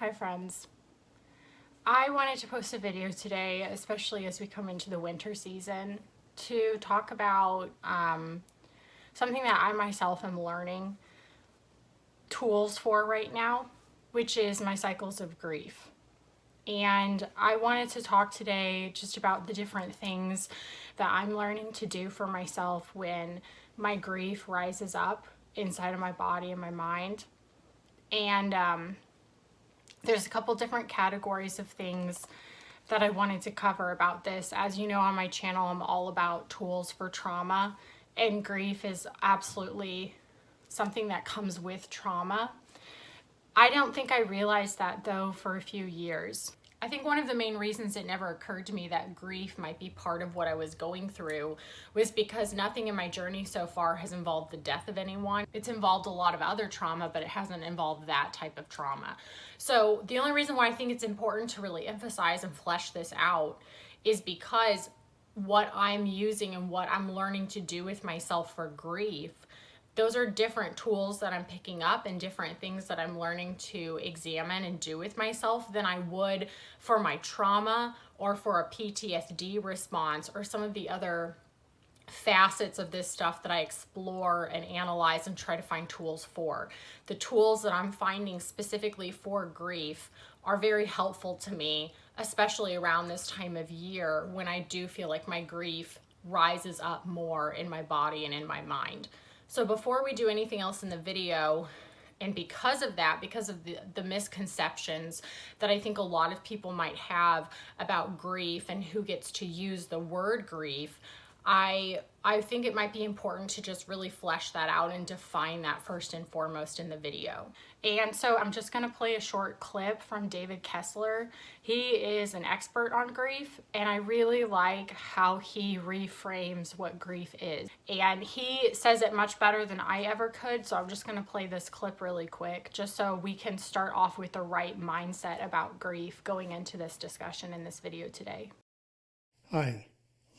Hi friends. I wanted to post a video today, especially as we come into the winter season, to talk about something that I myself am learning tools for right now, which is my cycles of grief. And I wanted to talk today just about the different things that I'm learning to do for myself when my grief rises up inside of my body and my mind. And there's a couple different categories of things that I wanted to cover about this. As you know, on my channel, I'm all about tools for trauma, and grief is absolutely something that comes with trauma. I don't think I realized that though for a few years. I think one of the main reasons it never occurred to me that grief might be part of what I was going through was because nothing in my journey so far has involved the death of anyone. It's involved a lot of other trauma, but it hasn't involved that type of trauma. So the only reason why I think it's important to really emphasize and flesh this out is because what I'm using and what I'm learning to do with myself for grief, those are different tools that I'm picking up and different things that I'm learning to examine and do with myself than I would for my trauma or for a PTSD response or some of the other facets of this stuff that I explore and analyze and try to find tools for. The tools that I'm finding specifically for grief are very helpful to me, especially around this time of year when I do feel like my grief rises up more in my body and in my mind. So before we do anything else in the video, and because of that, because of the misconceptions that I think a lot of people might have about grief and who gets to use the word grief, I think it might be important to just really flesh that out and define that first and foremost in the video. And so I'm just going to play a short clip from David Kessler. He is an expert on grief, and I really like how he reframes what grief is. And he says it much better than I ever could, so I'm just going to play this clip really quick just so we can start off with the right mindset about grief going into this discussion in this video today. Hi.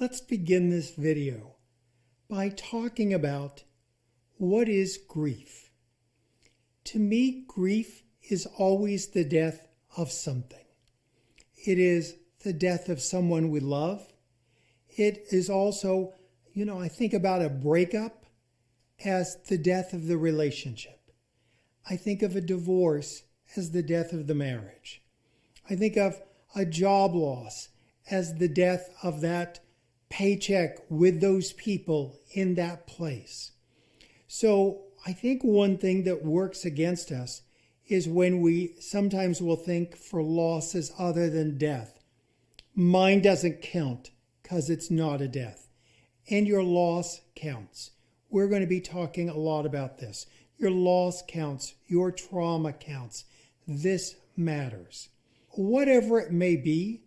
Let's begin this video by talking about what is grief. To me, grief is always the death of something. It is the death of someone we love. It is also, I think about a breakup as the death of the relationship. I think of a divorce as the death of the marriage. I think of a job loss as the death of that paycheck with those people in that place. So I think one thing that works against us is when we sometimes will think for losses other than death. Mine doesn't count because it's not a death. And your loss counts. We're going to be talking a lot about this. Your loss counts. Your trauma counts. This matters. Whatever it may be,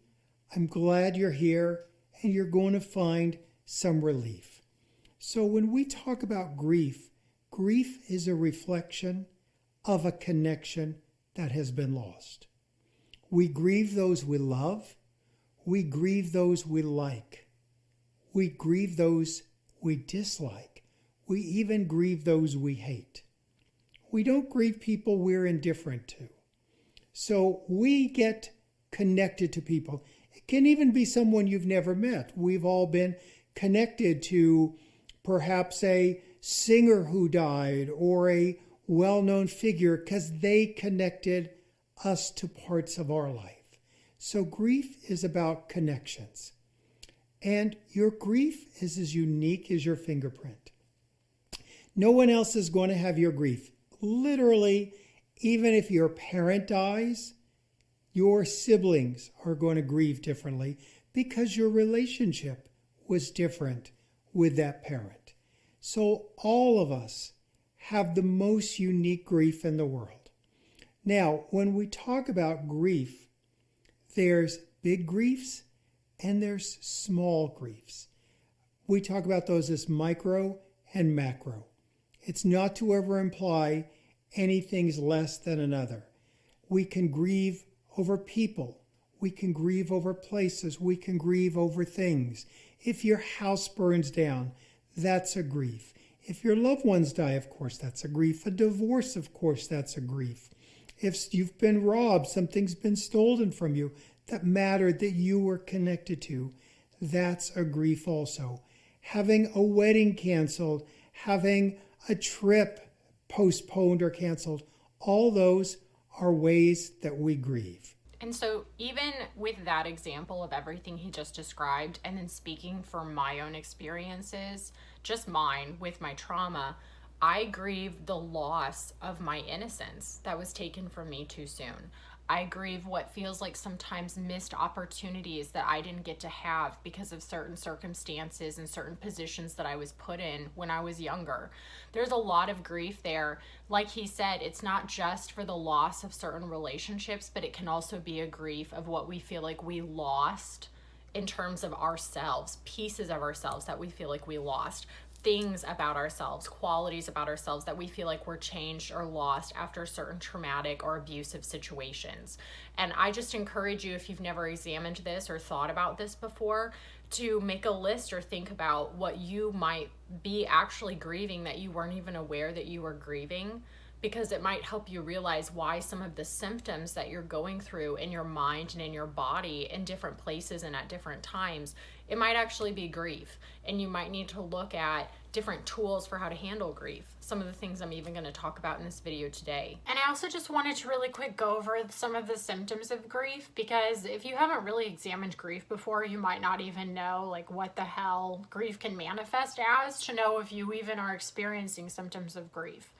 I'm glad you're here and you're going to find some relief. So when we talk about grief, grief is a reflection of a connection that has been lost. We grieve those we love. We grieve those we like. We grieve those we dislike. We even grieve those we hate. We don't grieve people we're indifferent to. So we get connected to people. It can even be someone you've never met. We've all been connected to perhaps a singer who died or a well-known figure because they connected us to parts of our life. So grief is about connections. And your grief is as unique as your fingerprint. No one else is going to have your grief. Literally, even if your parent dies, your siblings are going to grieve differently because your relationship was different with that parent. So all of us have the most unique grief in the world. Now, when we talk about grief, there's big griefs and there's small griefs. We talk about those as micro and macro. It's not to ever imply anything's less than another. We can grieve over people. We can grieve over places. We can grieve over things. If your house burns down, that's a grief. If your loved ones die, of course, that's a grief. A divorce, of course, that's a grief. If you've been robbed, something's been stolen from you that mattered, that you were connected to, that's a grief also. Having a wedding canceled, having a trip postponed or canceled, all those are ways that we grieve. And so even with that example of everything he just described, and then speaking from my own experiences, just mine with my trauma, I grieve the loss of my innocence that was taken from me too soon. I grieve what feels like sometimes missed opportunities that I didn't get to have because of certain circumstances and certain positions that I was put in when I was younger. There's a lot of grief there. Like he said, it's not just for the loss of certain relationships, but it can also be a grief of what we feel like we lost in terms of ourselves, pieces of ourselves that we feel like we lost, things about ourselves, qualities about ourselves that we feel like were changed or lost after certain traumatic or abusive situations. And I just encourage you, if you've never examined this or thought about this before, to make a list or think about what you might be actually grieving that you weren't even aware that you were grieving, because it might help you realize why some of the symptoms that you're going through in your mind and in your body in different places and at different times, it might actually be grief. And you might need to look at different tools for how to handle grief. Some of the things I'm even going to talk about in this video today. And I also just wanted to really quick go over some of the symptoms of grief, because if you haven't really examined grief before, you might not even know like what the hell grief can manifest as, to know if you even are experiencing symptoms of grief.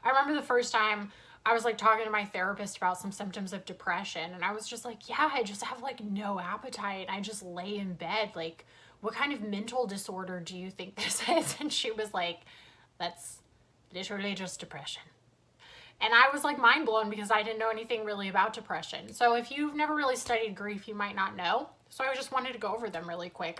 I remember the first time I was like talking to my therapist about some symptoms of depression, and I was just like, yeah, I just have like no appetite. I just lay in bed. Like, what kind of mental disorder do you think this is? And she was like, that's literally just depression. And I was like mind blown, because I didn't know anything really about depression. So if you've never really studied grief, you might not know. So I just wanted to go over them really quick.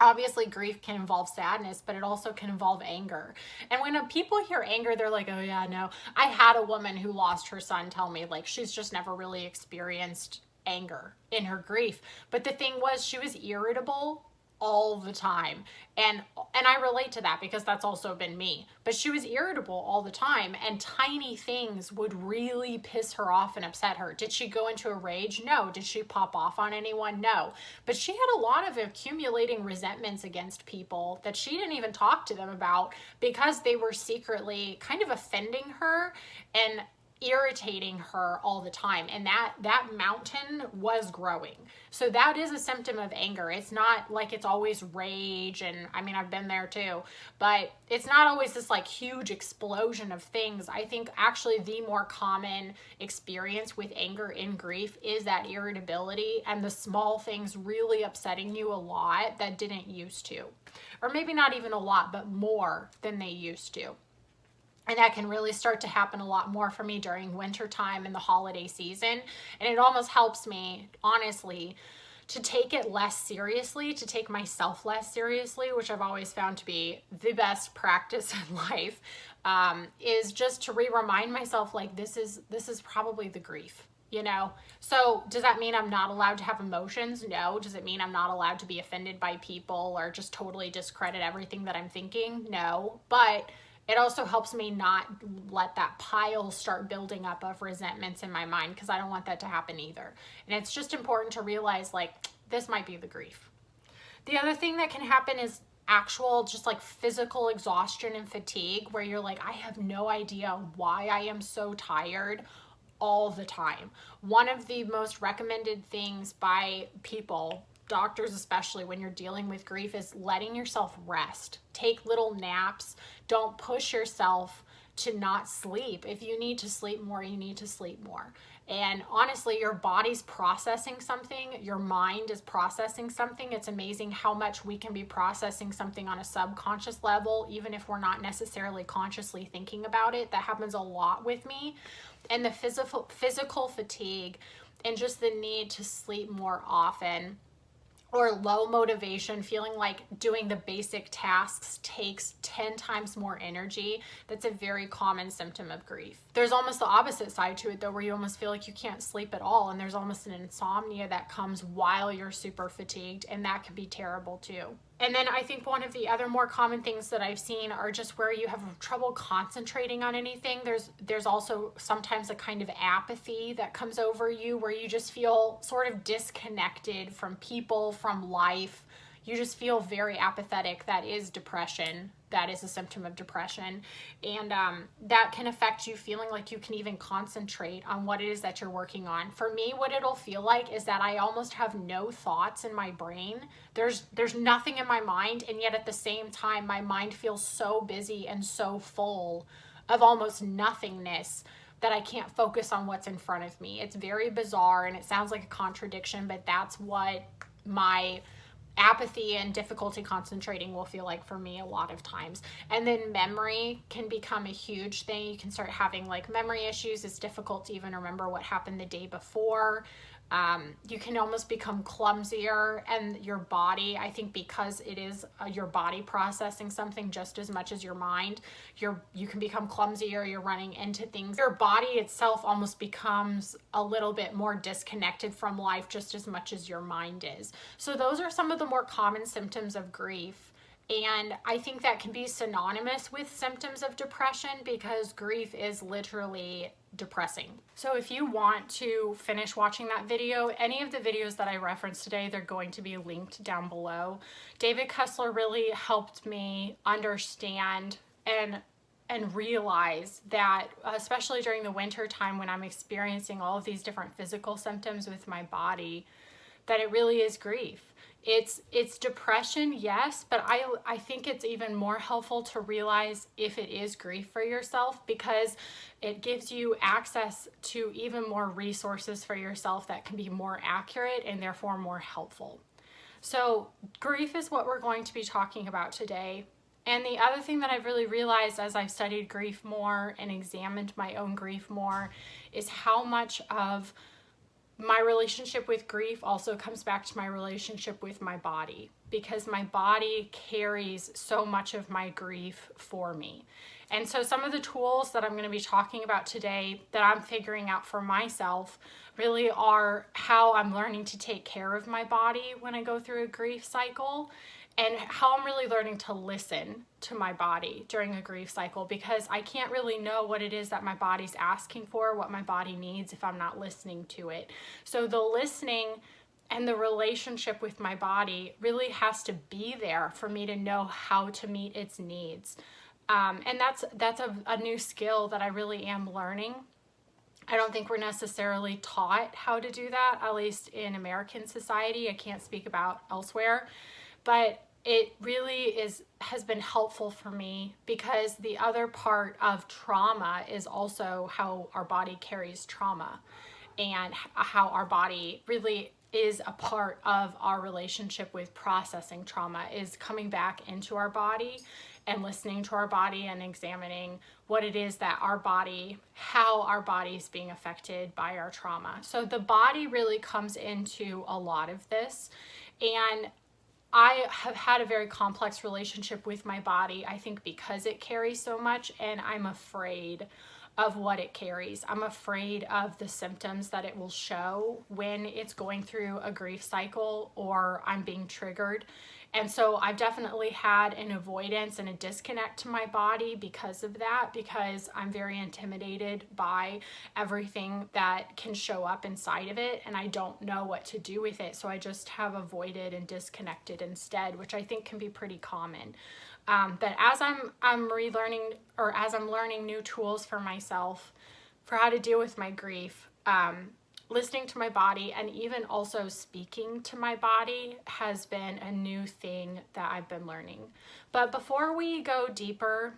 Obviously, grief can involve sadness, but it also can involve anger. And when people hear anger, they're like, oh yeah, no. I had a woman who lost her son tell me like she's just never really experienced anger in her grief. But the thing was, she was irritable all the time. And I relate to that, because that's also been me. But she was irritable all the time, and tiny things would really piss her off and upset her. Did she go into a rage? No. Did she pop off on anyone? No. But she had a lot of accumulating resentments against people that she didn't even talk to them about, because they were secretly kind of offending her and irritating her all the time. And that mountain was growing. So that is a symptom of anger. It's not like it's always rage, and I mean, I've been there too, but it's not always this like huge explosion of things. I think actually the more common experience with anger in grief is that irritability and the small things really upsetting you a lot that didn't used to, or maybe not even a lot, but more than they used to. And that can really start to happen a lot more for me during winter time and the holiday season. And it almost helps me, honestly, to take it less seriously, to take myself less seriously, which I've always found to be the best practice in life, is just to remind myself, like, this is probably the grief, you know? So does that mean I'm not allowed to have emotions? No. Does it mean I'm not allowed to be offended by people or just totally discredit everything that I'm thinking? No. But it also helps me not let that pile start building up of resentments in my mind, because I don't want that to happen either. And it's just important to realize, like, this might be the grief. The other thing that can happen is actual just like physical exhaustion and fatigue, where you're like, I have no idea why I am so tired all the time. One of the most recommended things by people, doctors especially, when you're dealing with grief, is letting yourself rest. Take little naps. Don't push yourself to not sleep. If you need to sleep more, you need to sleep more. And honestly, your body's processing something. Your mind is processing something. It's amazing how much we can be processing something on a subconscious level, even if we're not necessarily consciously thinking about it. That happens a lot with me. And the physical fatigue and just the need to sleep more often, or low motivation, feeling like doing the basic tasks takes 10 times more energy, that's a very common symptom of grief. There's almost the opposite side to it though, where you almost feel like you can't sleep at all, and there's almost an insomnia that comes while you're super fatigued, and that can be terrible too. And then I think one of the other more common things that I've seen are just where you have trouble concentrating on anything. There's also sometimes a kind of apathy that comes over you where you just feel sort of disconnected from people, from life. You just feel very apathetic. That is depression. That is a symptom of depression. And that can affect you feeling like you can even concentrate on what it is that you're working on. For me, what it'll feel like is that I almost have no thoughts in my brain. There's nothing in my mind, and yet at the same time, my mind feels so busy and so full of almost nothingness that I can't focus on what's in front of me. It's very bizarre, and it sounds like a contradiction, but that's what my apathy and difficulty concentrating will feel like for me a lot of times. And then memory can become a huge thing. You can start having like memory issues. It's difficult to even remember what happened the day before. You can almost become clumsier, and your body, I think because it is your body processing something just as much as your mind, you can become clumsier, you're running into things. Your body itself almost becomes a little bit more disconnected from life just as much as your mind is. So those are some of the more common symptoms of grief. And I think that can be synonymous with symptoms of depression because grief is literally depressing. So if you want to finish watching that video, any of the videos that I referenced today, they're going to be linked down below. David Kessler really helped me understand and realize that, especially during the winter time when I'm experiencing all of these different physical symptoms with my body, that it really is grief. It's depression, yes, but I think it's even more helpful to realize if it is grief for yourself, because it gives you access to even more resources for yourself that can be more accurate and therefore more helpful. So grief is what we're going to be talking about today. And the other thing that I've really realized as I've studied grief more and examined my own grief more is how much of my relationship with grief also comes back to my relationship with my body, because my body carries so much of my grief for me. And so some of the tools that I'm going to be talking about today that I'm figuring out for myself really are how I'm learning to take care of my body when I go through a grief cycle, and how I'm really learning to listen to my body during a grief cycle, because I can't really know what it is that my body's asking for, what my body needs, if I'm not listening to it. So the listening and the relationship with my body really has to be there for me to know how to meet its needs. And that's a new skill that I really am learning. I don't think we're necessarily taught how to do that, at least in American society. I can't speak about elsewhere. But it really has been helpful for me, because the other part of trauma is also how our body carries trauma, and how our body really is a part of our relationship with processing trauma, is coming back into our body and listening to our body and examining what it is that how our body is being affected by our trauma. So the body really comes into a lot of this. And I have had a very complex relationship with my body, I think because it carries so much, and I'm afraid of what it carries. I'm afraid of the symptoms that it will show when it's going through a grief cycle or I'm being triggered. And so I've definitely had an avoidance and a disconnect to my body because of that, because I'm very intimidated by everything that can show up inside of it, and I don't know what to do with it. So I just have avoided and disconnected instead, which I think can be pretty common. But as I'm relearning, or as I'm learning new tools for myself for how to deal with my grief, listening to my body and even also speaking to my body has been a new thing that I've been learning. But before we go deeper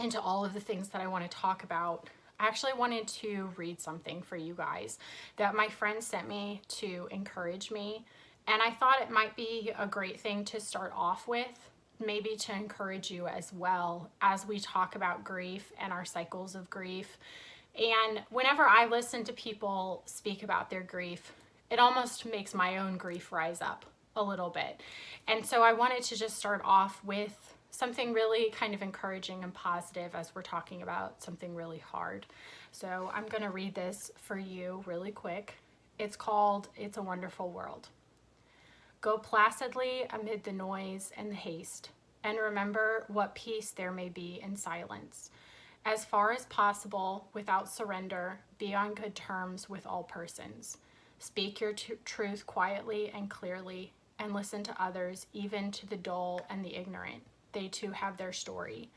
into all of the things that I want to talk about, I actually wanted to read something for you guys that my friend sent me to encourage me. And I thought it might be a great thing to start off with, maybe to encourage you as well as we talk about grief and our cycles of grief. And whenever I listen to people speak about their grief, it almost makes my own grief rise up a little bit. And so I wanted to just start off with something really kind of encouraging and positive as we're talking about something really hard. So I'm going to read this for you really quick. It's called It's a Wonderful World. Go placidly amid the noise and the haste, and remember what peace there may be in silence. As far as possible, without surrender, be on good terms with all persons. Speak your truth quietly and clearly, and listen to others, even to the dull and the ignorant. They too have their story.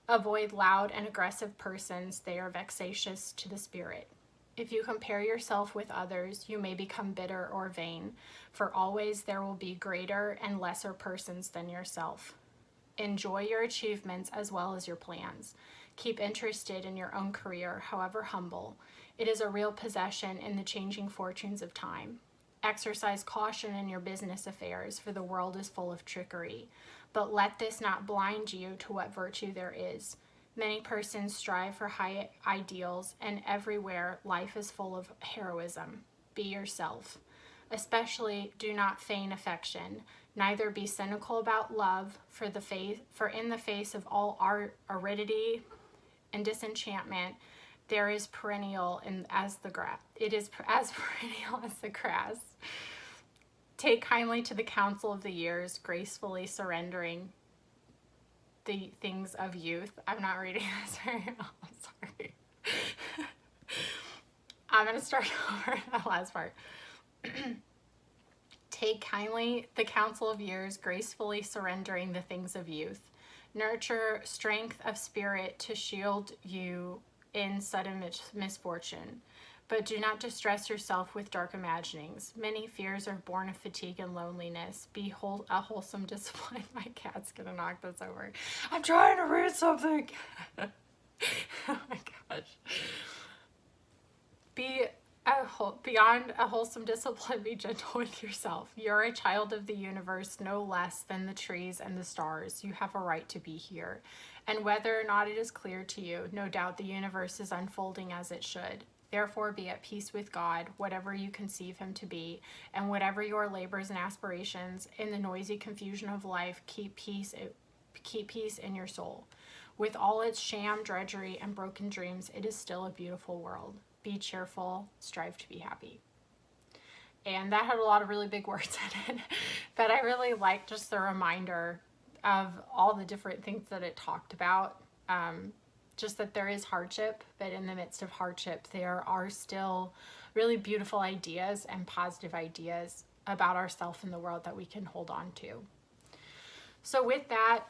Avoid loud and aggressive persons, they are vexatious to the spirit. If you compare yourself with others, you may become bitter or vain, for always there will be greater and lesser persons than yourself. Enjoy your achievements as well as your plans. Keep interested in your own career, however humble. It is a real possession in the changing fortunes of time. Exercise caution in your business affairs, for the world is full of trickery. But let this not blind you to what virtue there is. Many persons strive for high ideals, and everywhere life is full of heroism. Be yourself. Especially do not feign affection, neither be cynical about love, for in the face of all aridity and disenchantment, there is perennial as the grass. It is as perennial as the grass. Take kindly to the counsel of the years, gracefully surrendering the things of youth. I'm not reading this very well. I'm sorry. I'm going to start over the last part. Take kindly the counsel of years, gracefully surrendering the things of youth. Nurture strength of spirit to shield you in sudden misfortune. But do not distress yourself with dark imaginings. Many fears are born of fatigue and loneliness. Be a wholesome discipline. My cat's gonna knock this over. I'm trying to read something. Oh my gosh. Beyond a wholesome discipline, be gentle with yourself. You're a child of the universe no less than the trees and the stars. You have a right to be here. And whether or not it is clear to you, no doubt the universe is unfolding as it should. Therefore, be at peace with God, whatever you conceive him to be, and whatever your labors and aspirations, in the noisy confusion of life, keep peace in your soul. With all its sham, drudgery, and broken dreams, it is still a beautiful world. Be cheerful, strive to be happy. And that had a lot of really big words in it, but I really liked just the reminder of all the different things that it talked about. Just that there is hardship, but in the midst of hardship, there are still really beautiful ideas and positive ideas about ourselves and the world that we can hold on to. So with that,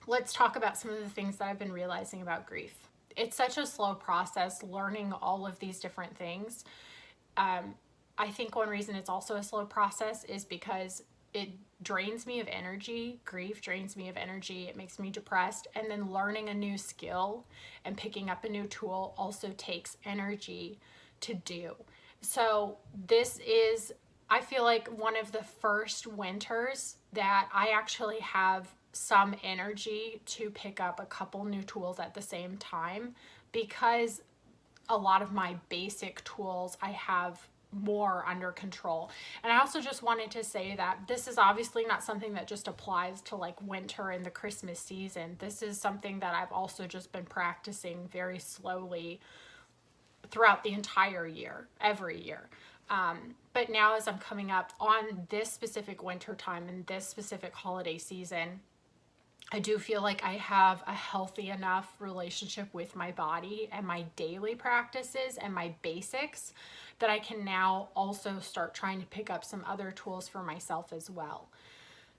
let's talk about some of the things that I've been realizing about grief. It's such a slow process learning all of these different things. I think one reason it's also a slow process is because it drains me of energy. Grief drains me of energy. It makes me depressed. And then learning a new skill and picking up a new tool also takes energy to do. So this is, I feel like, one of the first winters that I actually have some energy to pick up a couple new tools at the same time, because a lot of my basic tools I have more under control. And I also just wanted to say that this is obviously not something that just applies to like winter and the Christmas season. This is something that I've also just been practicing very slowly throughout the entire year, every year. But now as I'm coming up on this specific winter time and this specific holiday season, I do feel like I have a healthy enough relationship with my body and my daily practices and my basics that I can now also start trying to pick up some other tools for myself as well.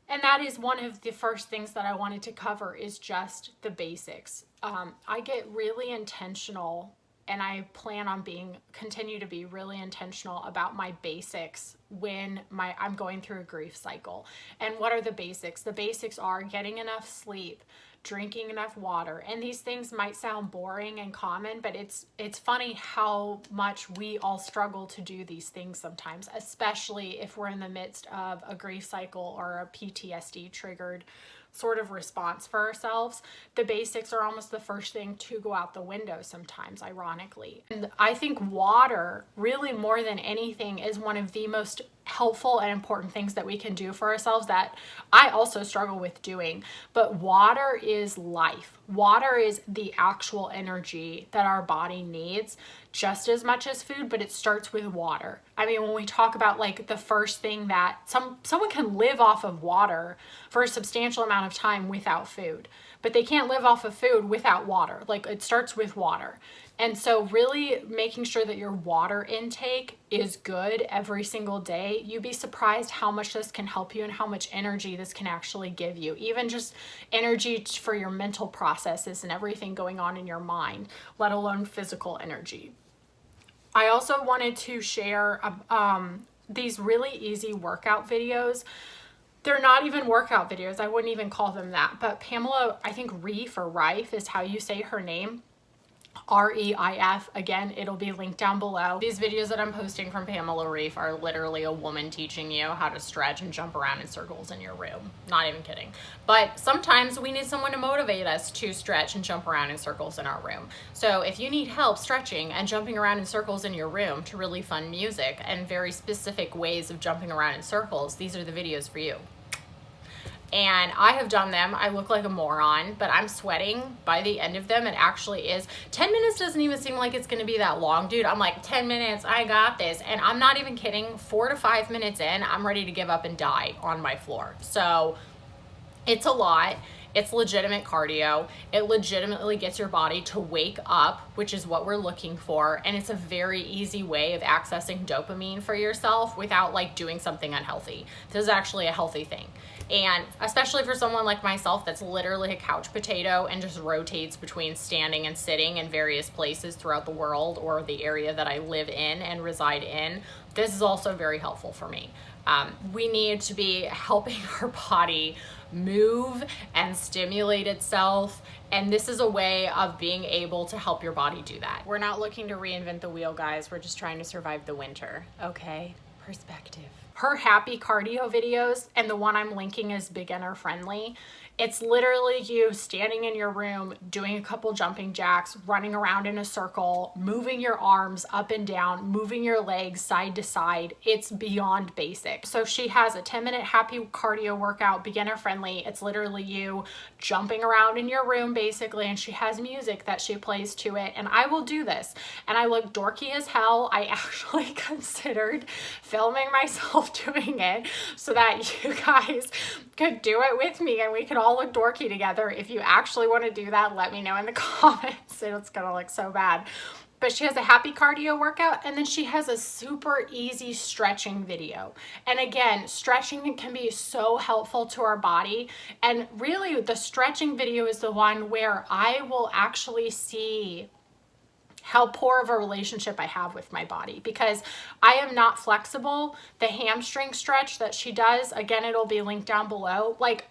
And that is one of the first things that I wanted to cover, is just the basics. I get really intentional, and I plan on continue to be really intentional about my basics when I'm going through a grief cycle. And what are the basics? The basics are getting enough sleep, drinking enough water. And these things might sound boring and common, but it's funny how much we all struggle to do these things sometimes, especially if we're in the midst of a grief cycle or a PTSD triggered sort of response for ourselves, the basics are almost the first thing to go out the window sometimes, ironically. And I think water, really more than anything, is one of the most helpful and important things that we can do for ourselves that I also struggle with doing. But water is life. Water is the actual energy that our body needs just as much as food, but it starts with water. I mean, when we talk about like the first thing that someone can live off of water for a substantial amount of time without food, but they can't live off of food without water. Like, it starts with water. And so really making sure that your water intake is good every single day, you'd be surprised how much this can help you and how much energy this can actually give you. Even just energy for your mental processes and everything going on in your mind, let alone physical energy. I also wanted to share these really easy workout videos. They're not even workout videos. I wouldn't even call them that. But Pamela, I think Reif or Reif is how you say her name. R-E-I-F. Again, it'll be linked down below. These videos that I'm posting from Pamela Reif are literally a woman teaching you how to stretch and jump around in circles in your room. Not even kidding. But sometimes we need someone to motivate us to stretch and jump around in circles in our room. So if you need help stretching and jumping around in circles in your room to really fun music and very specific ways of jumping around in circles, these are the videos for you. And I have done them. I look like a moron, but I'm sweating by the end of them. It actually is. 10 minutes doesn't even seem like it's gonna be that long, dude. I'm like, 10 minutes, I got this. And I'm not even kidding, 4 to 5 minutes in, I'm ready to give up and die on my floor. So it's a lot. It's legitimate cardio. It legitimately gets your body to wake up, which is what we're looking for. And it's a very easy way of accessing dopamine for yourself without like doing something unhealthy. This is actually a healthy thing. And especially for someone like myself that's literally a couch potato and just rotates between standing and sitting in various places throughout the world or the area that I live in and reside in, this is also very helpful for me. We need to be helping our body move and stimulate itself, and this is a way of being able to help your body do that. We're not looking to reinvent the wheel, guys. We're just trying to survive the winter, okay? Perspective. Her happy cardio videos, and the one I'm linking is beginner friendly. It's literally you standing in your room, doing a couple jumping jacks, running around in a circle, moving your arms up and down, moving your legs side to side. It's beyond basic. So she has a 10-minute happy cardio workout, beginner friendly. It's literally you jumping around in your room basically, and she has music that she plays to it. And I will do this. And I look dorky as hell. I actually considered filming myself doing it so that you guys could do it with me and we could all look dorky together. If you actually want to do that, let me know in the comments. It's gonna look so bad. But she has a happy cardio workout, and then she has a super easy stretching video. And again, stretching can be so helpful to our body. And really, the stretching video is the one where I will actually see how poor of a relationship I have with my body, because I am not flexible. The hamstring stretch that she does, again, it'll be linked down below. Like,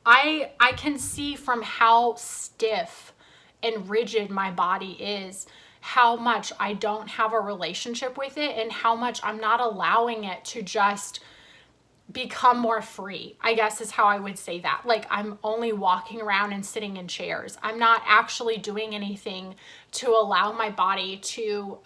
I can see from how stiff and rigid my body is, how much I don't have a relationship with it and how much I'm not allowing it to just become more free, I guess is how I would say that. Like, I'm only walking around and sitting in chairs. I'm not actually doing anything to allow my body to,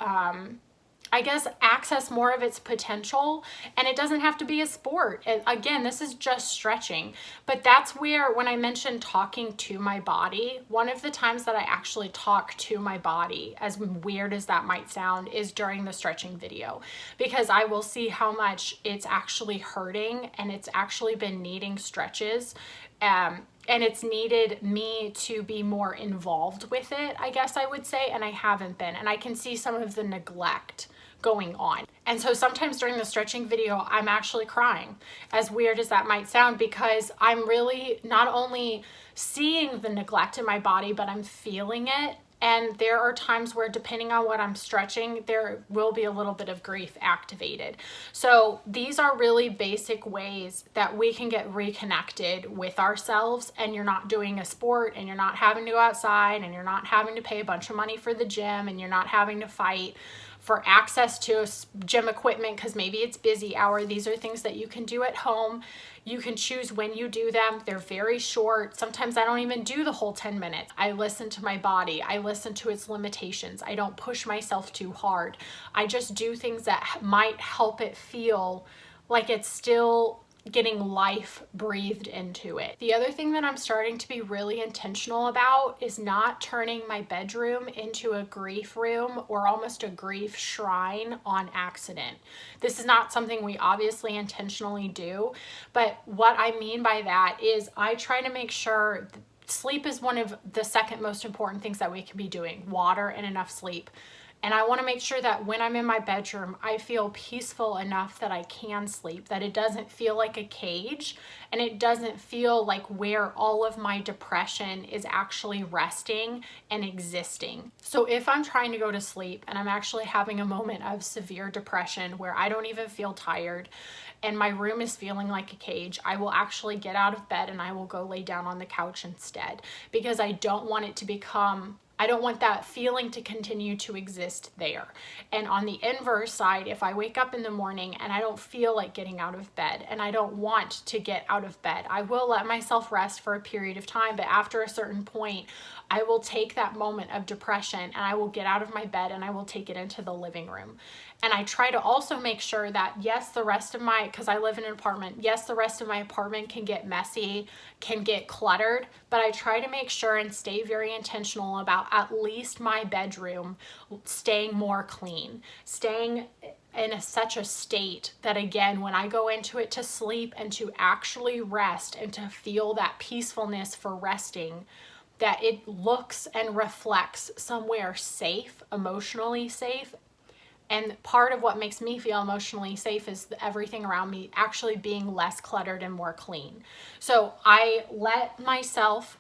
I guess, access more of its potential. And it doesn't have to be a sport. And again, this is just stretching. But that's where, when I mentioned talking to my body, one of the times that I actually talk to my body, as weird as that might sound, is during the stretching video. Because I will see how much it's actually hurting and it's actually been needing stretches. And it's needed me to be more involved with it, I guess I would say, and I haven't been. And I can see some of the neglect going on. And so sometimes during the stretching video, I'm actually crying, as weird as that might sound, because I'm really not only seeing the neglect in my body, but I'm feeling it. And there are times where, depending on what I'm stretching, there will be a little bit of grief activated. So these are really basic ways that we can get reconnected with ourselves, and you're not doing a sport, and you're not having to go outside, and you're not having to pay a bunch of money for the gym, and you're not having to fight for access to gym equipment because maybe it's busy hour. These are things that you can do at home. You can choose when you do them. They're very short. Sometimes I don't even do the whole 10 minutes. I listen to my body. I listen to its limitations. I don't push myself too hard. I just do things that might help it feel like it's still getting life breathed into it. The other thing that I'm starting to be really intentional about is not turning my bedroom into a grief room or almost a grief shrine on accident. This is not something we obviously intentionally do, but what I mean by that is I try to make sure sleep is one of the second most important things that we can be doing, water and enough sleep. And I want to make sure that when I'm in my bedroom, I feel peaceful enough that I can sleep, that it doesn't feel like a cage and it doesn't feel like where all of my depression is actually resting and existing. So if I'm trying to go to sleep and I'm actually having a moment of severe depression where I don't even feel tired and my room is feeling like a cage, I will actually get out of bed and I will go lay down on the couch instead, because I don't want it to become, I don't want that feeling to continue to exist there. And on the inverse side, if I wake up in the morning and I don't feel like getting out of bed and I don't want to get out of bed, I will let myself rest for a period of time. But after a certain point, I will take that moment of depression and I will get out of my bed and I will take it into the living room. And I try to also make sure that, yes, the rest of my, because I live in an apartment, yes, the rest of my apartment can get messy, can get cluttered, but I try to make sure and stay very intentional about at least my bedroom staying more clean, staying in such a state that, again, when I go into it to sleep and to actually rest and to feel that peacefulness for resting, that it looks and reflects somewhere safe, emotionally safe. And part of what makes me feel emotionally safe is everything around me actually being less cluttered and more clean. So I let myself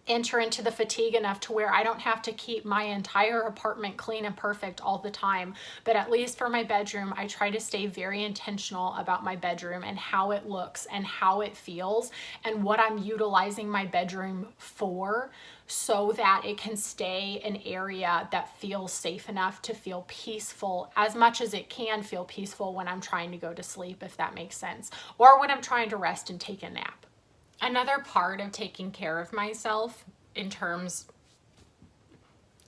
enter into the fatigue enough to where I don't have to keep my entire apartment clean and perfect all the time. But at least for my bedroom, I try to stay very intentional about my bedroom and how it looks and how it feels and what I'm utilizing my bedroom for, so that it can stay an area that feels safe enough to feel peaceful, as much as it can feel peaceful when I'm trying to go to sleep, if that makes sense, or when I'm trying to rest and take a nap. Another part of taking care of myself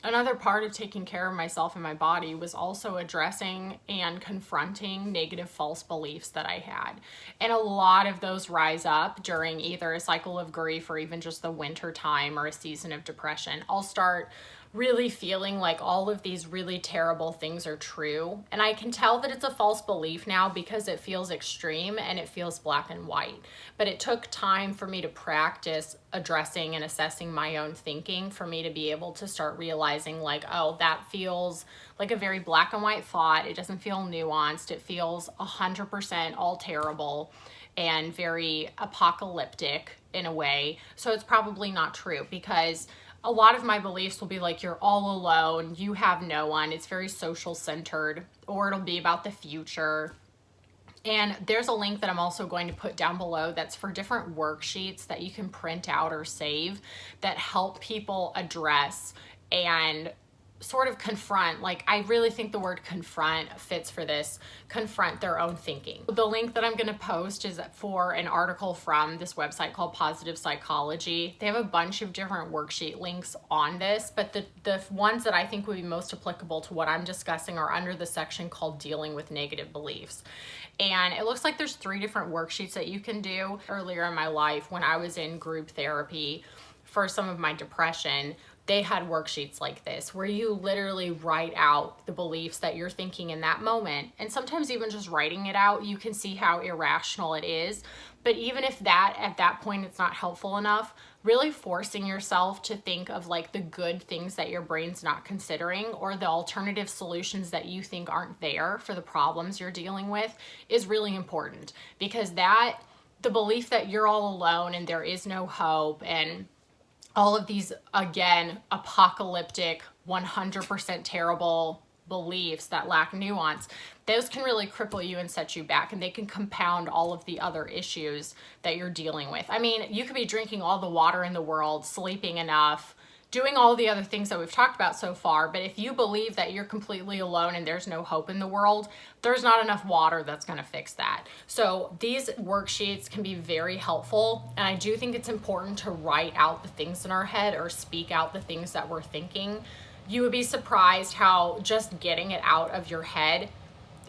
another part of taking care of myself and my body was also addressing and confronting negative false beliefs that I had. And a lot of those rise up during either a cycle of grief or even just the winter time or a season of depression. I'll start really feeling like all of these really terrible things are true. And I can tell that it's a false belief now because it feels extreme and it feels black and white. But it took time for me to practice addressing and assessing my own thinking for me to be able to start realizing like, oh, that feels like a very black and white thought. It doesn't feel nuanced. It feels 100% all terrible and very apocalyptic in a way. So it's probably not true, because a lot of my beliefs will be like, you're all alone, you have no one. It's very social centered, or it'll be about the future. And there's a link that I'm also going to put down below that's for different worksheets that you can print out or save that help people address and sort of confront, like I really think the word confront fits for this, confront their own thinking. The link that I'm going to post is for an article from this website called Positive Psychology. They have a bunch of different worksheet links on this, but the ones that I think would be most applicable to what I'm discussing are under the section called Dealing with Negative Beliefs. And it looks like there's 3 different worksheets that you can do. Earlier in my life, when I was in group therapy for some of my depression, they had worksheets like this where you literally write out the beliefs that you're thinking in that moment. And sometimes even just writing it out, you can see how irrational it is. But even if that, at that point, it's not helpful enough, really forcing yourself to think of like the good things that your brain's not considering, or the alternative solutions that you think aren't there for the problems you're dealing with, is really important. Because that, the belief that you're all alone and there is no hope and all of these, again, apocalyptic, 100% terrible beliefs that lack nuance, those can really cripple you and set you back, and they can compound all of the other issues that you're dealing with. I mean, you could be drinking all the water in the world, sleeping enough, doing all the other things that we've talked about so far. But if you believe that you're completely alone and there's no hope in the world, there's not enough water that's going to fix that. So these worksheets can be very helpful. And I do think it's important to write out the things in our head or speak out the things that we're thinking. You would be surprised how just getting it out of your head,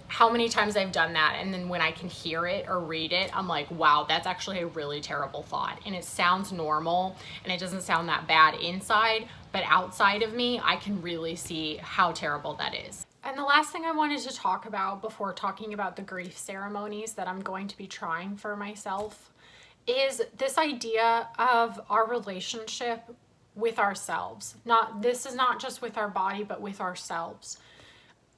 how many times I've done that, and then when I can hear it or read it, I'm like, wow, that's actually a really terrible thought. And it sounds normal and it doesn't sound that bad inside, but outside of me, I can really see how terrible that is. And the last thing I wanted to talk about before talking about the grief ceremonies that I'm going to be trying for myself is this idea of our relationship with ourselves. This is not just with our body, but with ourselves.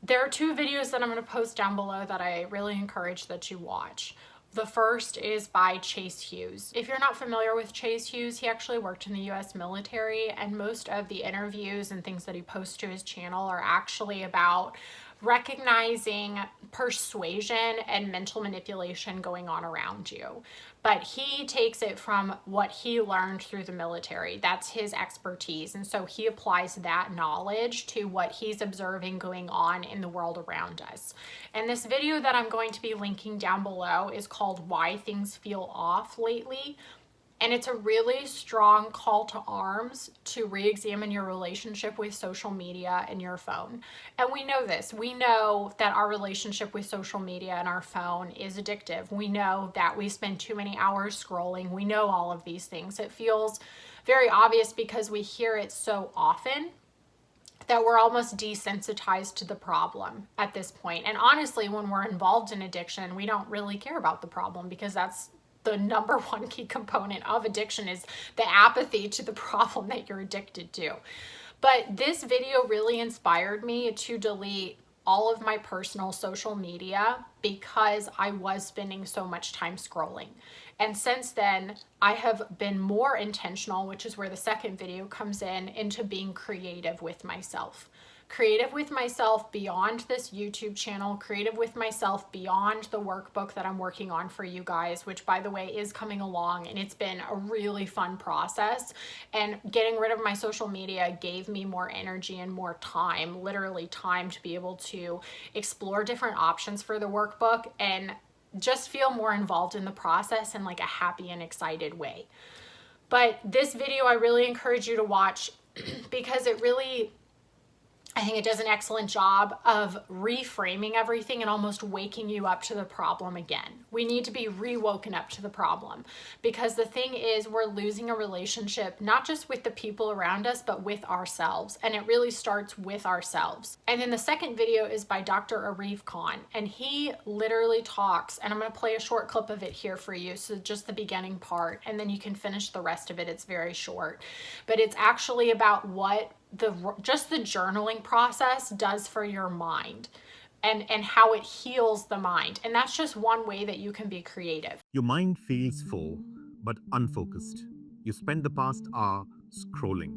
There are two videos that I'm going to post down below that I really encourage that you watch. The first is by Chase Hughes. If you're not familiar with Chase Hughes, he actually worked in the US military, and most of the interviews and things that he posts to his channel are actually about recognizing persuasion and mental manipulation going on around you. But he takes it from what he learned through the military. That's his expertise. And so he applies that knowledge to what he's observing going on in the world around us. And this video that I'm going to be linking down below is called Why Things Feel Off Lately. And it's a really strong call to arms to re-examine your relationship with social media and your phone. And we know this. We know that our relationship with social media and our phone is addictive. We know that we spend too many hours scrolling. We know all of these things. It feels very obvious because we hear it so often that we're almost desensitized to the problem at this point. And honestly, when we're involved in addiction, we don't really care about the problem because that's the number one key component of addiction is the apathy to the problem that you're addicted to. But this video really inspired me to delete all of my personal social media because I was spending so much time scrolling. And since then, I have been more intentional, which is where the second video comes in, into being creative with myself. Creative with myself beyond this YouTube channel, creative with myself beyond the workbook that I'm working on for you guys, which by the way is coming along, and it's been a really fun process. And getting rid of my social media gave me more energy and more time, literally time, to be able to explore different options for the workbook and just feel more involved in the process in like a happy and excited way. But this video I really encourage you to watch because I think it does an excellent job of reframing everything and almost waking you up to the problem again. We need to be re-woken up to the problem because the thing is, we're losing a relationship not just with the people around us, but with ourselves. And it really starts with ourselves. And then the second video is by Dr. Arif Khan. And he literally talks, and I'm going to play a short clip of it here for you. So just the beginning part, and then you can finish the rest of it. It's very short. But it's actually about what just the journaling process does for your mind and how it heals the mind. And that's just one way that you can be creative. Your mind feels full but unfocused. You spend the past hour scrolling,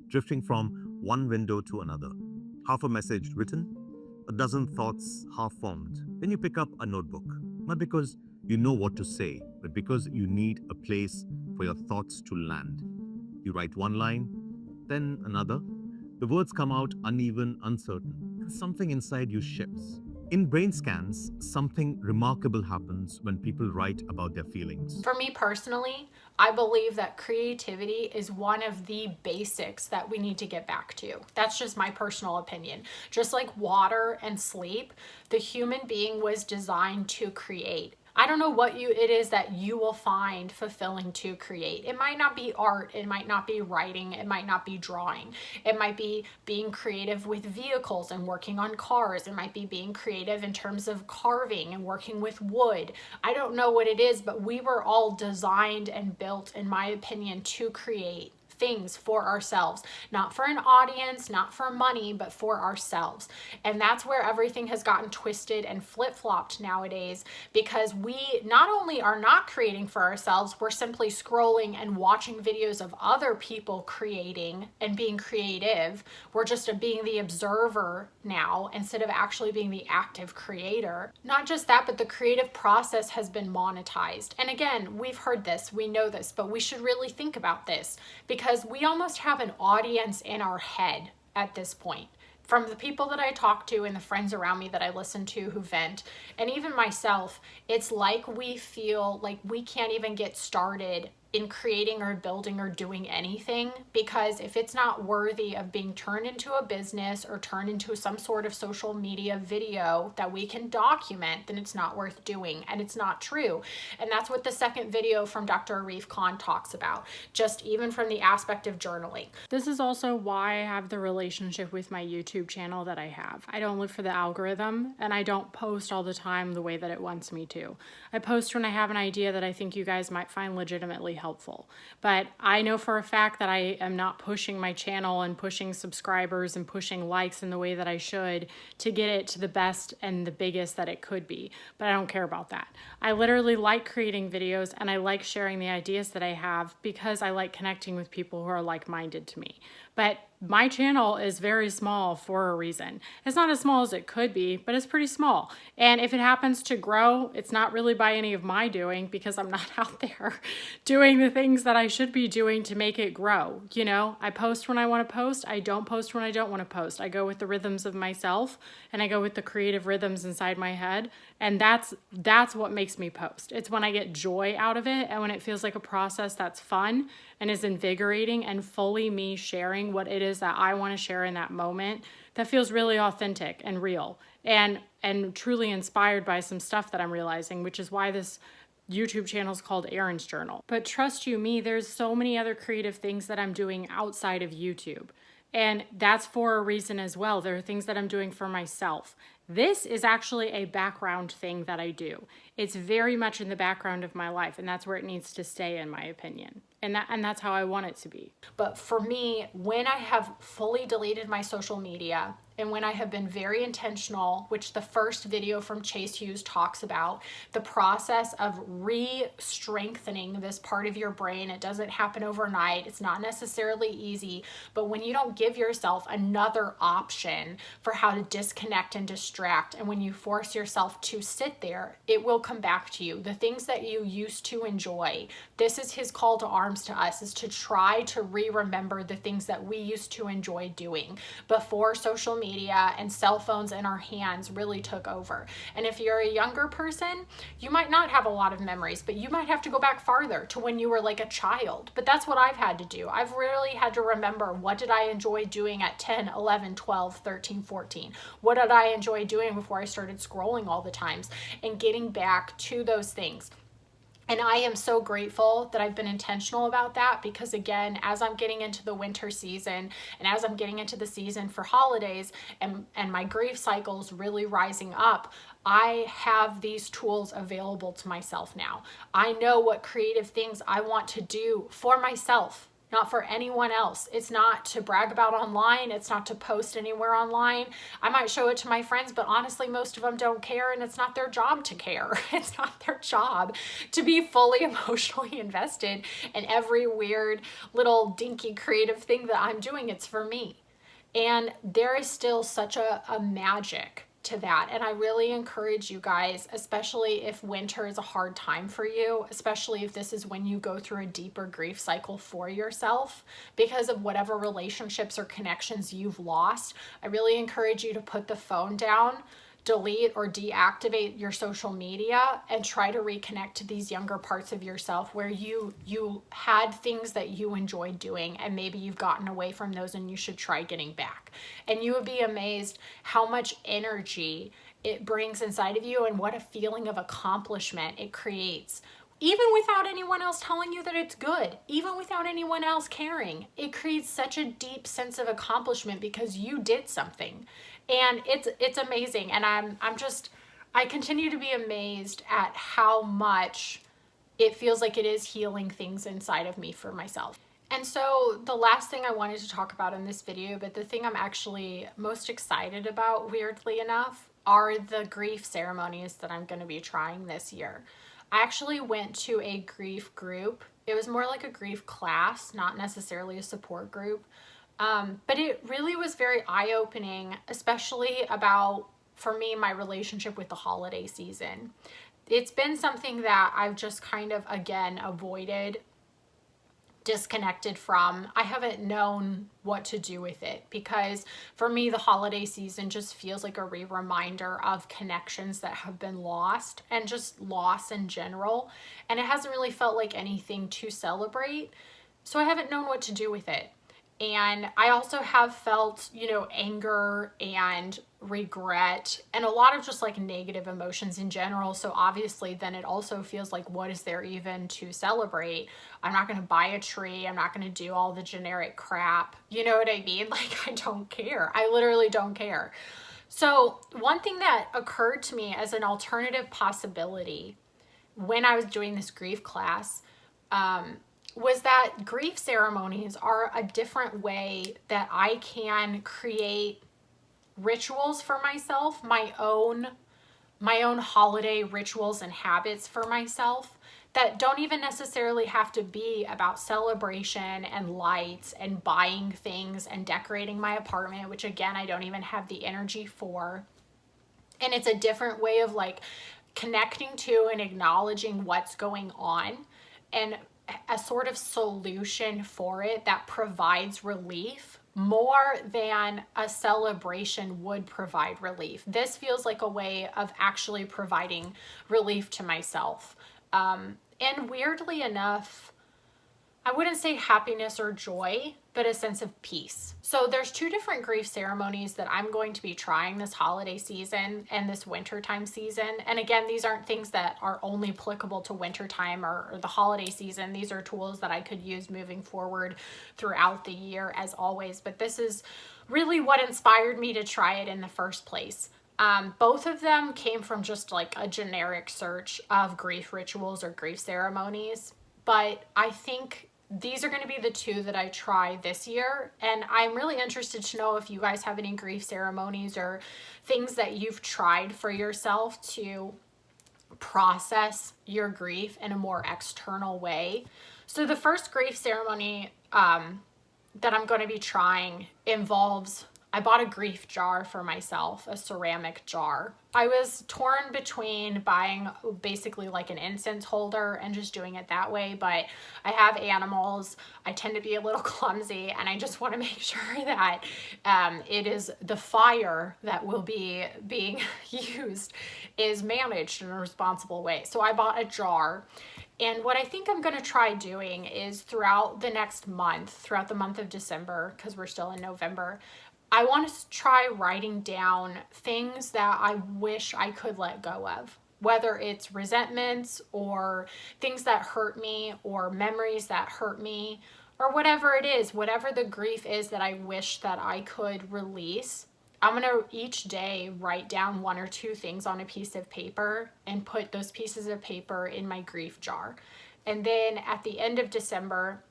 drifting from one window to another. Half a message written, a dozen thoughts half formed. Then you pick up a notebook, not because you know what to say, but because you need a place for your thoughts to land. You write one line, then another. The words come out uneven, uncertain. Something inside you shifts. In brain scans, something remarkable happens when people write about their feelings. For me personally, I believe that creativity is one of the basics that we need to get back to. That's just my personal opinion. Just like water and sleep, the human being was designed to create. I don't know what it is that you will find fulfilling to create. It might not be art, it might not be writing, it might not be drawing. It might be being creative with vehicles and working on cars. It might be being creative in terms of carving and working with wood. I don't know what it is, but we were all designed and built, in my opinion, to create things for ourselves, not for an audience, not for money, but for ourselves. And that's where everything has gotten twisted and flip-flopped nowadays, because we not only are not creating for ourselves, we're simply scrolling and watching videos of other people creating and being creative. We're just being the observer now instead of actually being the active creator. Not just that, but the creative process has been monetized. And again, we've heard this, we know this, but we should really think about this, because because we almost have an audience in our head at this point. From the people that I talk to and the friends around me that I listen to who vent, and even myself, it's like we feel like we can't even get started in creating or building or doing anything, because if it's not worthy of being turned into a business or turned into some sort of social media video that we can document, then it's not worth doing, and it's not true. And that's what the second video from Dr. Arif Khan talks about, just even from the aspect of journaling. This is also why I have the relationship with my YouTube channel that I have. I don't look for the algorithm, and I don't post all the time the way that it wants me to. I post when I have an idea that I think you guys might find legitimately helpful. But I know for a fact that I am not pushing my channel and pushing subscribers and pushing likes in the way that I should to get it to the best and the biggest that it could be. But I don't care about that. I literally like creating videos, and I like sharing the ideas that I have because I like connecting with people who are like-minded to me. But my channel is very small for a reason. It's not as small as it could be, but it's pretty small. And if it happens to grow, it's not really by any of my doing, because I'm not out there doing the things that I should be doing to make it grow. You know, I post when I want to post. I don't post when I don't want to post. I go with the rhythms of myself, and I go with the creative rhythms inside my head. And that's what makes me post. It's when I get joy out of it, and when it feels like a process that's fun and is invigorating and fully me sharing what it is that I want to share in that moment, that feels really authentic and real and truly inspired by some stuff that I'm realizing, which is why this YouTube channel is called Ehren's Journal. But trust you me, there's so many other creative things that I'm doing outside of YouTube. And that's for a reason as well. There are things that I'm doing for myself. This is actually a background thing that I do. It's very much in the background of my life, and that's where it needs to stay, in my opinion. And that's how I want it to be. But for me, when I have fully deleted my social media, and when I have been very intentional, which the first video from Chase Hughes talks about, the process of re-strengthening this part of your brain. It doesn't happen overnight. It's not necessarily easy, but when you don't give yourself another option for how to disconnect and distract, and when you force yourself to sit there, it will come back to you. The things that you used to enjoy, this is his call to arms to us, is to try to remember the things that we used to enjoy doing before social media and cell phones in our hands really took over. And if you're a younger person, you might not have a lot of memories, but you might have to go back farther to when you were like a child. But that's what I've had to do. I've really had to remember, what did I enjoy doing at 10, 11, 12, 13, 14? What did I enjoy doing before I started scrolling all the times? And getting back to those things. And I am so grateful that I've been intentional about that, because again, as I'm getting into the winter season and as I'm getting into the season for holidays and my grief cycles really rising up, I have these tools available to myself now. I know what creative things I want to do for myself, not for anyone else. It's not to brag about online. It's not to post anywhere online. I might show it to my friends, but honestly, most of them don't care, and it's not their job to care. It's not their job to be fully emotionally invested in every weird little dinky creative thing that I'm doing. It's for me. And there is still such a magic to that. And I really encourage you guys, especially if winter is a hard time for you, especially if this is when you go through a deeper grief cycle for yourself because of whatever relationships or connections you've lost, I really encourage you to put the phone down, delete or deactivate your social media, and try to reconnect to these younger parts of yourself where you had things that you enjoyed doing, and maybe you've gotten away from those and you should try getting back. And you would be amazed how much energy it brings inside of you and what a feeling of accomplishment it creates. Even without anyone else telling you that it's good, even without anyone else caring, it creates such a deep sense of accomplishment because you did something. And it's amazing. And I continue to be amazed at how much it feels like it is healing things inside of me for myself. And so the last thing I wanted to talk about in this video, but the thing I'm actually most excited about, weirdly enough, are the grief ceremonies that I'm going to be trying this year. I actually went to a grief group. It was more like a grief class, not necessarily a support group. But it really was very eye-opening, especially about, for me, my relationship with the holiday season. It's been something that I've just kind of, again, avoided disconnected from. I haven't known what to do with it, because for me, the holiday season just feels like a reminder of connections that have been lost and just loss in general. And it hasn't really felt like anything to celebrate. So I haven't known what to do with it. And I also have felt, anger and regret and a lot of just like negative emotions in general. So obviously then it also feels like, what is there even to celebrate? I'm not going to buy a tree. I'm not going to do all the generic crap. You know what I mean? Like, I don't care. I literally don't care. So one thing that occurred to me as an alternative possibility when I was doing this grief class, was that grief ceremonies are a different way that I can create rituals for myself, my own holiday rituals and habits for myself that don't even necessarily have to be about celebration and lights and buying things and decorating my apartment, which again, I don't even have the energy for. And it's a different way of like connecting to and acknowledging what's going on, and a sort of solution for it that provides relief more than a celebration would provide relief. This feels like a way of actually providing relief to myself. And weirdly enough, I wouldn't say happiness or joy, but a sense of peace. So there's two different grief ceremonies that I'm going to be trying this holiday season and this wintertime season. And again, these aren't things that are only applicable to wintertime or the holiday season. These are tools that I could use moving forward throughout the year as always. But this is really what inspired me to try it in the first place. Both of them came from just like a generic search of grief rituals or grief ceremonies. But I think these are going to be the two that I try this year. And I'm really interested to know if you guys have any grief ceremonies or things that you've tried for yourself to process your grief in a more external way. So the first grief ceremony that I'm going to be trying involves, I bought a grief jar for myself, a ceramic jar. I was torn between buying basically like an incense holder and just doing it that way, but I have animals. I tend to be a little clumsy, and I just want to make sure that it is the fire that will be being used is managed in a responsible way. So I bought a jar. And what I think I'm going to try doing is throughout the next month, throughout the month of December, because we're still in November, I want to try writing down things that I wish I could let go of, whether it's resentments or things that hurt me or memories that hurt me or whatever it is, whatever the grief is that I wish that I could release. I'm going to each day write down one or two things on a piece of paper and put those pieces of paper in my grief jar. And then at the end of December,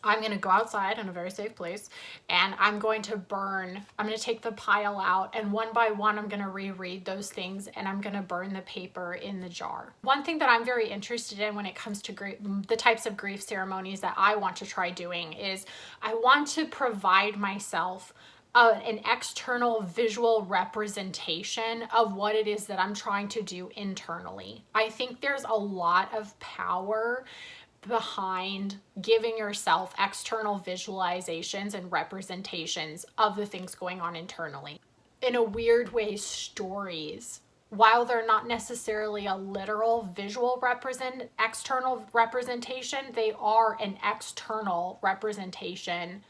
I'm going to go outside in a very safe place, and I'm going to take the pile out, and one by one I'm going to reread those things, and I'm going to burn the paper in the jar. One thing that I'm very interested in when it comes to the types of grief ceremonies that I want to try doing is I want to provide myself an external visual representation of what it is that I'm trying to do internally. I think there's a lot of power behind giving yourself external visualizations and representations of the things going on internally. In a weird way, stories, while they're not necessarily a literal visual external representation, they are an external representation.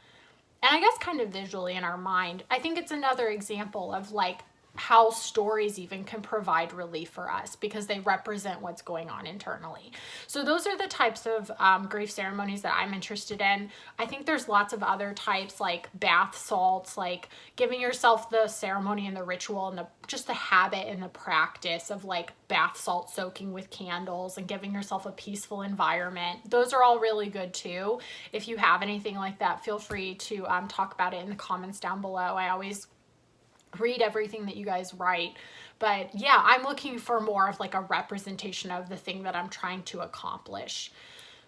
And I guess kind of visually in our mind. I think it's another example of like how stories even can provide relief for us because they represent what's going on internally. So those are the types of grief ceremonies that I'm interested in. I think there's lots of other types like bath salts, like giving yourself the ceremony and the ritual and just the habit and the practice of like bath salt soaking with candles and giving yourself a peaceful environment. Those are all really good too. If you have anything like that, feel free to talk about it in the comments down below. I always read everything that you guys write. But yeah, I'm looking for more of like a representation of the thing that I'm trying to accomplish.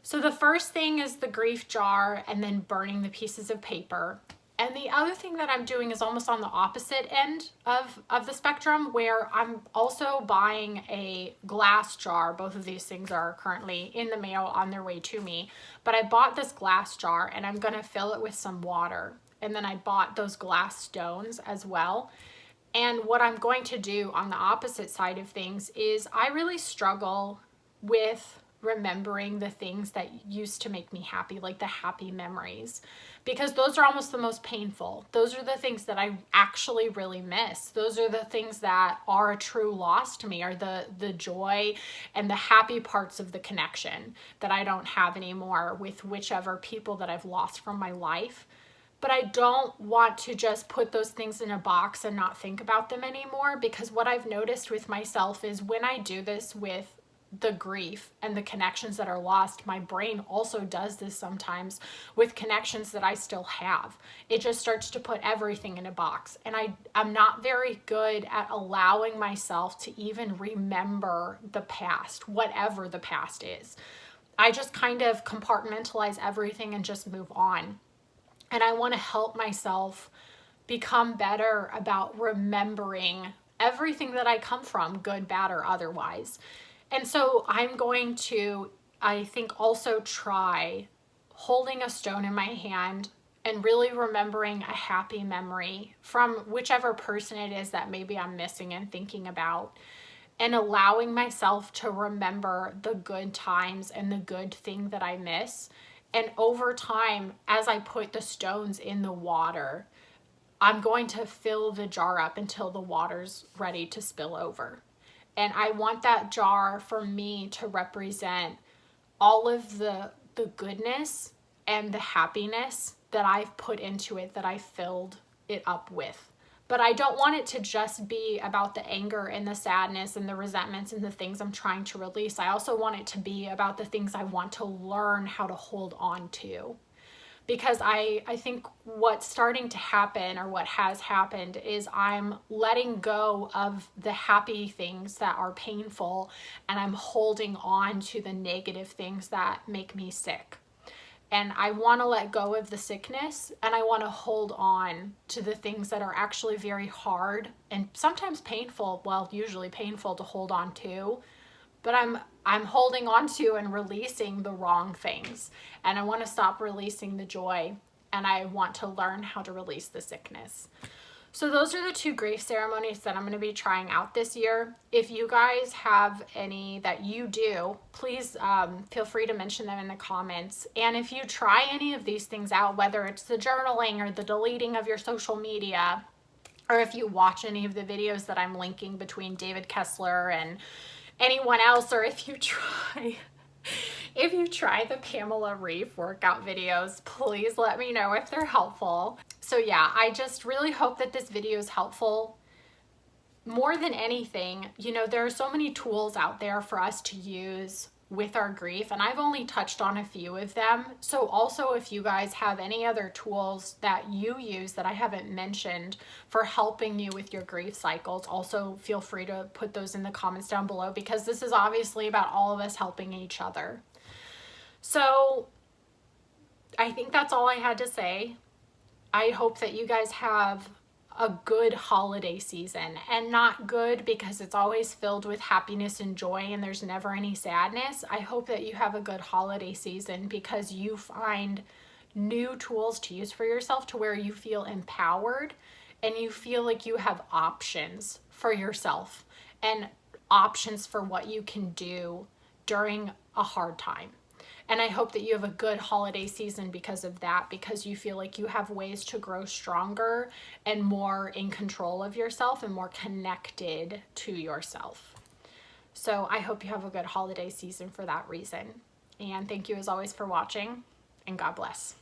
So the first thing is the grief jar and then burning the pieces of paper. And the other thing that I'm doing is almost on the opposite end of the spectrum, where I'm also buying a glass jar. Both of these things are currently in the mail on their way to me. But I bought this glass jar and I'm going to fill it with some water. And then I bought those glass stones as well. And what I'm going to do on the opposite side of things is I really struggle with remembering the things that used to make me happy, like the happy memories, because those are almost the most painful. Those are the things that I actually really miss. Those are the things that are a true loss to me, are the joy and the happy parts of the connection that I don't have anymore with whichever people that I've lost from my life. But I don't want to just put those things in a box and not think about them anymore, because what I've noticed with myself is when I do this with the grief and the connections that are lost, my brain also does this sometimes with connections that I still have. It just starts to put everything in a box. And I'm not very good at allowing myself to even remember the past, whatever the past is. I just kind of compartmentalize everything and just move on. And I want to help myself become better about remembering everything that I come from, good, bad, or otherwise. And so I'm going to, I think, also try holding a stone in my hand and really remembering a happy memory from whichever person it is that maybe I'm missing and thinking about, and allowing myself to remember the good times and the good thing that I miss. And over time, as I put the stones in the water, I'm going to fill the jar up until the water's ready to spill over. And I want that jar for me to represent all of the goodness and the happiness that I've put into it, that I filled it up with. But I don't want it to just be about the anger and the sadness and the resentments and the things I'm trying to release. I also want it to be about the things I want to learn how to hold on to. Because I think what's starting to happen, or what has happened, is I'm letting go of the happy things that are painful, and I'm holding on to the negative things that make me sick. And I want to let go of the sickness, and I want to hold on to the things that are actually very hard and sometimes painful, well, usually painful to hold on to. But I'm holding on to and releasing the wrong things. And I want to stop releasing the joy, and I want to learn how to release the sickness. So those are the 2 grief ceremonies that I'm going to be trying out this year. If you guys have any that you do, please feel free to mention them in the comments. And if you try any of these things out, whether it's the journaling or the deleting of your social media, or if you watch any of the videos that I'm linking between David Kessler and anyone else, or if you try the Pamela Reif workout videos, please let me know if they're helpful. So yeah, I just really hope that this video is helpful. More than anything, there are so many tools out there for us to use with our grief, and I've only touched on a few of them. So also, if you guys have any other tools that you use that I haven't mentioned for helping you with your grief cycles, also feel free to put those in the comments down below, because this is obviously about all of us helping each other. So I think that's all I had to say. I hope that you guys have a good holiday season, and not good because it's always filled with happiness and joy and there's never any sadness. I hope that you have a good holiday season because you find new tools to use for yourself, to where you feel empowered and you feel like you have options for yourself and options for what you can do during a hard time. And I hope that you have a good holiday season because of that, because you feel like you have ways to grow stronger and more in control of yourself and more connected to yourself. So I hope you have a good holiday season for that reason. And thank you as always for watching, and God bless.